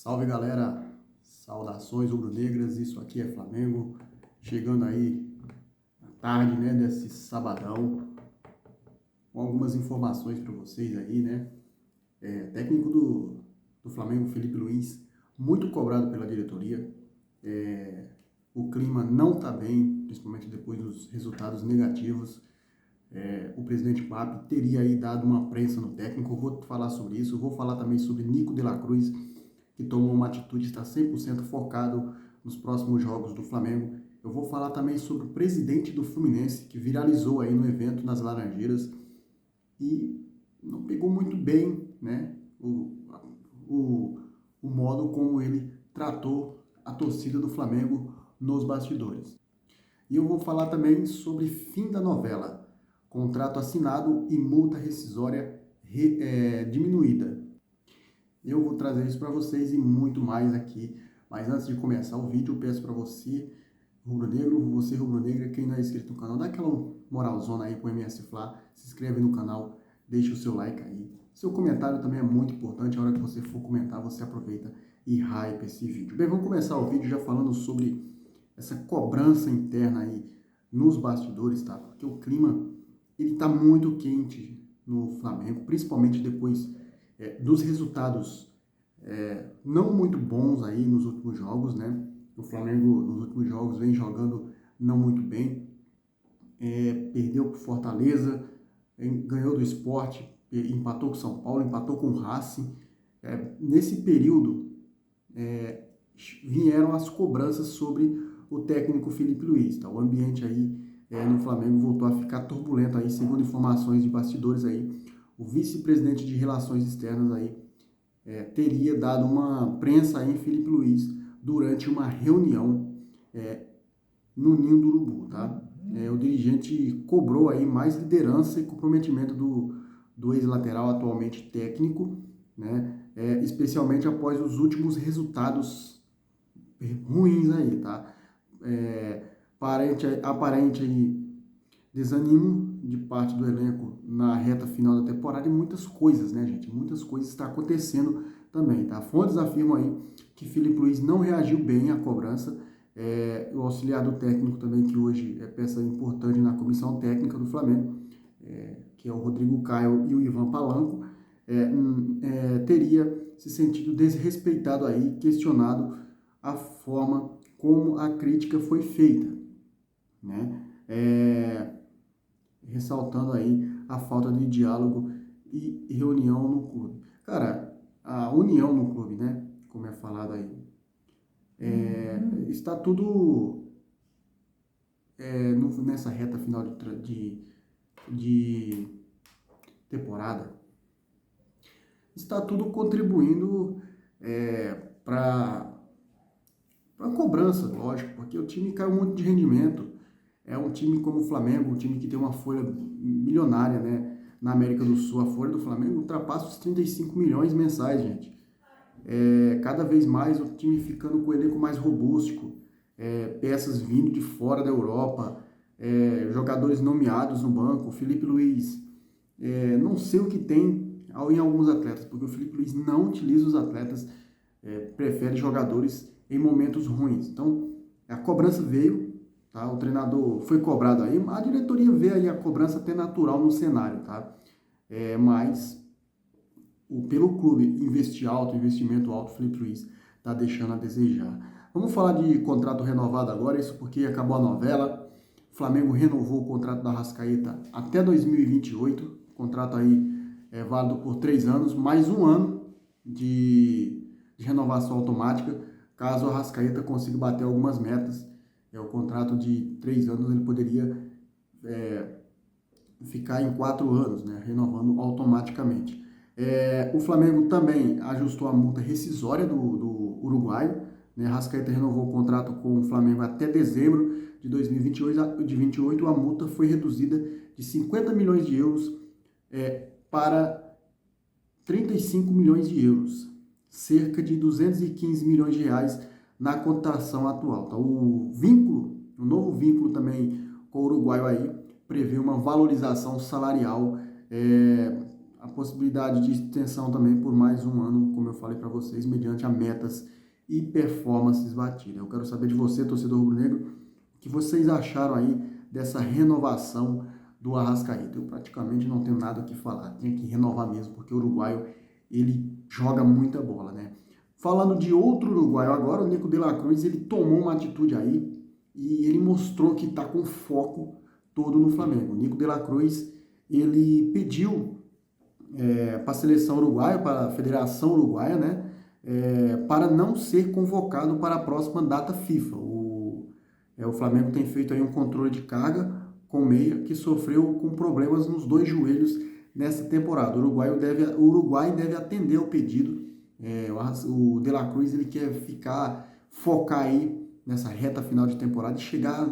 Salve galera, saudações rubro-negras, isso aqui é Flamengo, chegando aí à tarde, né, desse sabadão, com algumas informações para vocês aí, né, técnico do Flamengo, Felipe Luiz, muito cobrado pela diretoria, o clima não está bem, principalmente depois dos resultados negativos. O presidente PAP teria aí dado uma prensa no técnico, eu vou falar sobre isso, eu vou falar também sobre Nico de la Cruz, que tomou uma atitude, está 100% focado nos próximos jogos do Flamengo. Eu vou falar também sobre o presidente do Fluminense, que viralizou aí no evento nas Laranjeiras e não pegou muito bem, né, o modo como ele tratou a torcida do Flamengo nos bastidores. E eu vou falar também sobre fim da novela, contrato assinado e multa rescisória diminuída. Eu vou trazer isso para vocês e muito mais aqui. Mas antes de começar o vídeo, eu peço para você, rubro-negra, quem não é inscrito no canal, dá aquela moralzona aí pro MS Fla, se inscreve no canal, deixa o seu like aí. Seu comentário também é muito importante, a hora que você for comentar, você aproveita e hype esse vídeo. Bem, vamos começar o vídeo já falando sobre essa cobrança interna aí nos bastidores, tá? Porque o clima, ele tá muito quente no Flamengo, principalmente depois dos resultados não muito bons aí nos últimos jogos, né? O Flamengo nos últimos jogos vem jogando não muito bem, perdeu para o Fortaleza, ganhou do Sport, empatou com o São Paulo, empatou com o Racing. Nesse período vieram as cobranças sobre o técnico Felipe Luiz, tá? O ambiente aí no Flamengo voltou a ficar turbulento aí, segundo informações de bastidores aí. O vice-presidente de Relações Externas aí teria dado uma prensa aí em Felipe Luiz durante uma reunião no Ninho do Urubu, tá? O dirigente cobrou aí mais liderança e comprometimento do ex-lateral, atualmente técnico, né? Especialmente após os últimos resultados ruins aí, tá? Aparente aí desânimo de parte do elenco na reta final da temporada e muitas coisas, né, gente? Muitas coisas estão acontecendo também, tá? Fontes afirmam aí que Felipe Luiz não reagiu bem à cobrança. O auxiliar do técnico também, que hoje é peça importante na comissão técnica do Flamengo, que é o Rodrigo Caio e o Ivan Palanco, teria se sentido desrespeitado aí, questionado a forma como a crítica foi feita, né? Ressaltando aí a falta de diálogo e reunião no clube. Cara, a união no clube, né, como é falado aí, está tudo nessa reta final de temporada, está tudo contribuindo para a cobrança, lógico, porque o time caiu muito de rendimento. É um time como o Flamengo, um time que tem uma folha milionária, né, na América do Sul. A folha do Flamengo ultrapassa os 35 milhões mensais, gente. Cada vez mais o time ficando com o elenco mais robusto, peças vindo de fora da Europa, jogadores nomeados no banco. O Felipe Luiz, não sei o que tem em alguns atletas, porque o Felipe Luiz não utiliza os atletas, prefere jogadores em momentos ruins. Então, a cobrança veio. Tá? O treinador foi cobrado aí, a diretoria vê aí a cobrança até natural no cenário, tá? Mas pelo clube investimento alto, o Felipe Luiz está deixando a desejar. Vamos falar de contrato renovado agora, isso porque acabou a novela. O Flamengo renovou o contrato da Arrascaeta até 2028, contrato aí válido por 3 anos, mais 1 ano de renovação automática, caso o Arrascaeta consiga bater algumas metas. O contrato de 3 anos ele poderia ficar em 4 anos, né, renovando automaticamente. O Flamengo também ajustou a multa rescisória do uruguaio, né? Arrascaeta renovou o contrato com o Flamengo até dezembro de 2028. A multa foi reduzida de 50 milhões de euros para 35 milhões de euros, cerca de 215 milhões de reais na cotação atual. Então, o novo vínculo também com o uruguaio aí, prevê uma valorização salarial a possibilidade de extensão também por mais um ano, como eu falei para vocês, mediante a metas e performances batidas. Eu quero saber de você, torcedor rubro-negro, o que vocês acharam aí dessa renovação do Arrascaeta. Eu praticamente não tenho nada o que falar, tinha que renovar mesmo, porque o uruguaio, ele joga muita bola, né? Falando de outro uruguaio agora, o Nico de la Cruz, ele tomou uma atitude aí e ele mostrou que está com foco todo no Flamengo. O Nico de la Cruz, ele pediu para a seleção uruguaia, para a Federação Uruguaia, né, para não ser convocado para a próxima data FIFA. O Flamengo tem feito aí um controle de carga com meia que sofreu com problemas nos dois joelhos nessa temporada. O Uruguai deve atender ao pedido. O De La Cruz ele quer focar aí nessa reta final de temporada e chegar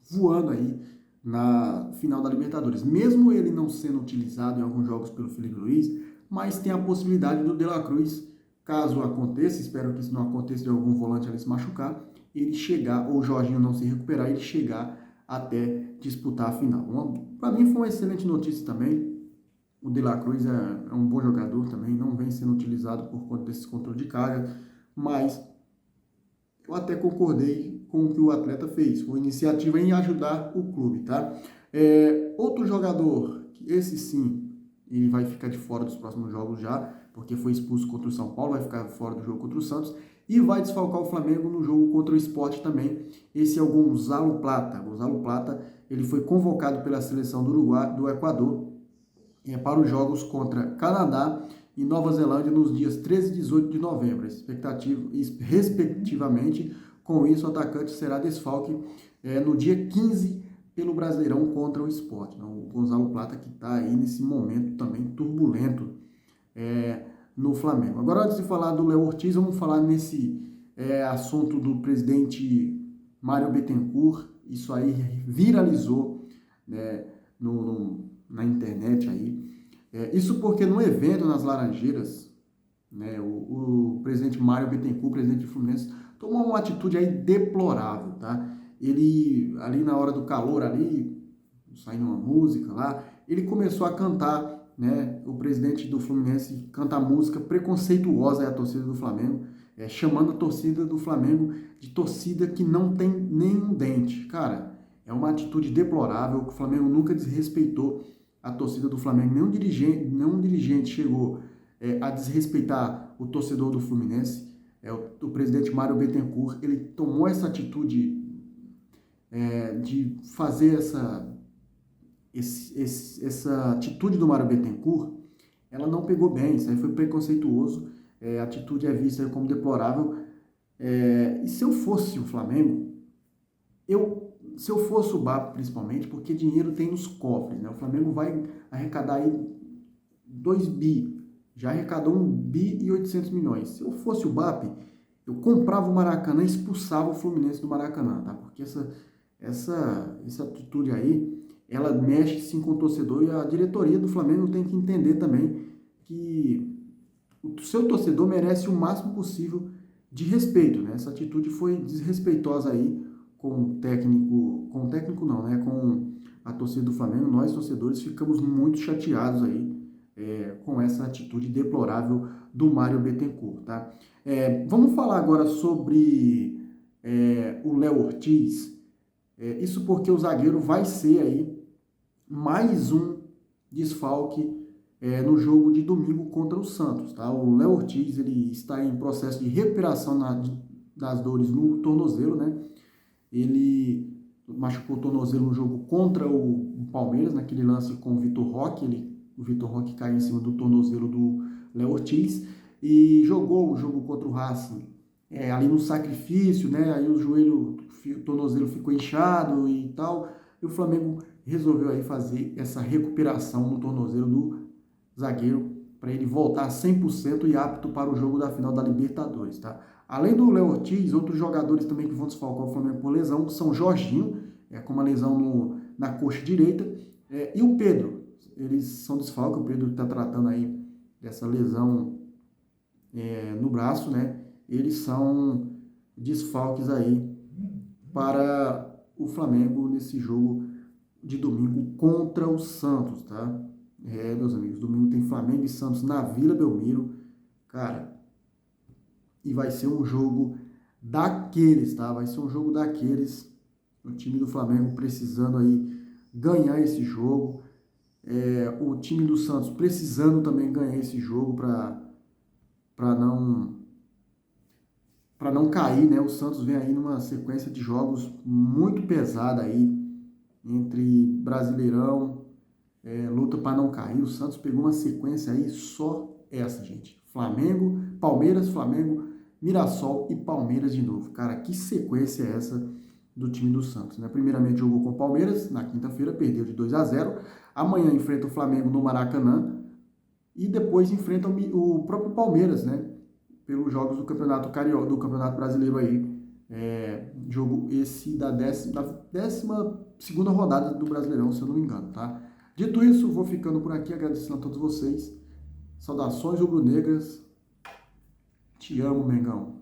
voando aí na final da Libertadores. Mesmo ele não sendo utilizado em alguns jogos pelo Felipe Luiz, mas tem a possibilidade do De La Cruz, caso aconteça, espero que isso não aconteça de algum volante ali se machucar, ele chegar, ou o Jorginho não se recuperar, ele chegar até disputar a final. Para mim foi uma excelente notícia também. O De La Cruz é um bom jogador também, não vem sendo utilizado por conta desse controle de carga, mas eu até concordei com o que o atleta fez, com a iniciativa em ajudar o clube, tá? Outro jogador, esse sim, ele vai ficar de fora dos próximos jogos já, porque foi expulso contra o São Paulo, vai ficar fora do jogo contra o Santos, e vai desfalcar o Flamengo no jogo contra o Sport também. Esse é o Gonzalo Plata. Gonzalo Plata, ele foi convocado pela seleção do Uruguai, do Equador, para os jogos contra Canadá e Nova Zelândia nos dias 13 e 18 de novembro, respectivamente. Com isso, o atacante será desfalque no dia 15 pelo Brasileirão contra o Sport. Então, o Gonzalo Plata que está aí nesse momento também turbulento no Flamengo. Agora, antes de falar do Léo Ortiz, vamos falar nesse assunto do presidente Mário Bittencourt. Isso aí viralizou, né, na internet aí. Isso porque no evento nas Laranjeiras, né, o presidente Mário Bittencourt, presidente do Fluminense, tomou uma atitude aí deplorável, tá? Ele, ali na hora do calor, ali, saindo uma música lá, ele começou a cantar, né? O presidente do Fluminense canta música preconceituosa à torcida do Flamengo, chamando a torcida do Flamengo de torcida que não tem nenhum dente. Cara, é uma atitude deplorável, que o Flamengo nunca desrespeitou a torcida do Flamengo. Nenhum dirigente chegou a desrespeitar o torcedor do Fluminense. O presidente Mário Bittencourt, ele tomou essa atitude de fazer essa atitude do Mário Bittencourt, ela não pegou bem, isso aí foi preconceituoso, a atitude é vista como deplorável. E se eu fosse o Flamengo, se eu fosse o BAP principalmente, porque dinheiro tem nos cofres, né? O Flamengo vai arrecadar aí 2 bi, já arrecadou 1 bi e 800 milhões. Se eu fosse o BAP, eu comprava o Maracanã e expulsava o Fluminense do Maracanã, tá? Porque essa atitude aí, ela mexe sim com o torcedor, e a diretoria do Flamengo tem que entender também que o seu torcedor merece o máximo possível de respeito, né? Essa atitude foi desrespeitosa aí com a torcida do Flamengo. Nós, torcedores, ficamos muito chateados aí com essa atitude deplorável do Mário Bittencourt, tá? Vamos falar agora sobre o Léo Ortiz. Isso porque o zagueiro vai ser aí mais um desfalque no jogo de domingo contra o Santos, tá? O Léo Ortiz, ele está em processo de recuperação das dores no tornozelo, né? Ele machucou o tornozelo no jogo contra o Palmeiras, naquele lance com o Vitor Roque. O Vitor Roque caiu em cima do tornozelo do Léo Ortiz e jogou o jogo contra o Racing ali no sacrifício, né? Aí o tornozelo ficou inchado e tal, e o Flamengo resolveu aí fazer essa recuperação no tornozelo do zagueiro para ele voltar 100% e apto para o jogo da final da Libertadores, tá? Além do Léo Ortiz, outros jogadores também que vão desfalcar o Flamengo por lesão são Jorginho, com uma lesão na coxa direita, e o Pedro. Eles são desfalques. O Pedro está tratando aí dessa lesão no braço, né? Eles são desfalques aí para o Flamengo nesse jogo de domingo contra o Santos, tá? Meus amigos, domingo tem Flamengo e Santos na Vila Belmiro, cara, e vai ser um jogo daqueles, tá? Vai ser um jogo daqueles, o time do Flamengo precisando aí ganhar esse jogo, o time do Santos precisando também ganhar esse jogo para não cair, né? O Santos vem aí numa sequência de jogos muito pesada aí entre Brasileirão, luta para não cair. O Santos pegou uma sequência aí só essa, gente. Flamengo, Palmeiras, Flamengo, Mirassol e Palmeiras de novo. Cara, que sequência é essa do time do Santos, né? Primeiramente jogou com o Palmeiras na quinta-feira, perdeu de 2-0. Amanhã enfrenta o Flamengo no Maracanã e depois enfrenta o próprio Palmeiras, né? Pelos jogos do Campeonato Carioca, do Campeonato Brasileiro aí. Jogo esse da 12ª rodada do Brasileirão, se eu não me engano, tá? Dito isso, vou ficando por aqui, agradecendo a todos vocês. Saudações rubro-negras. Te amo, Mengão.